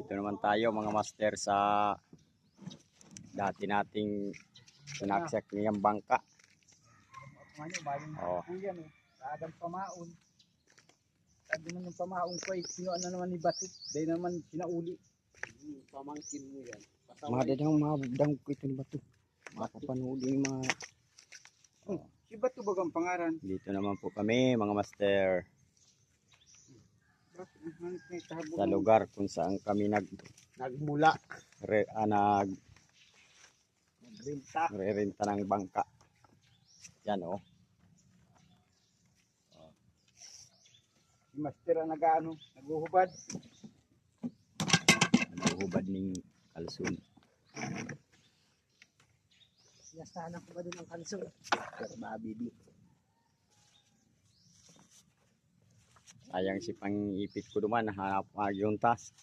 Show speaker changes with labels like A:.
A: Dito naman tayo mga master sa dati nating sinaksak niyang bangka. Oh.
B: Kadang pamaon. Kadang naman yung pamaon ko ay sinuan na naman ni Batik. Dahil naman sinauli. Pamangkin mo yan.
A: Madadang mabudang ko ito ni Bato. Makapanuli yung mga...
B: Si Bato bagang pangaran.
A: Dito naman po kami mga master. Sa lugar kung saan kami
B: Nagmula.
A: Nagre-renta ng bangka. Yan oh.
B: Si Master ang naguhubad.
A: Naguhubad ng kalsun.
B: Yastahan ko ba din ang kalsun? Pero babidi.
A: Sayang si pang-ipit ko duman. Nahanap yung tas.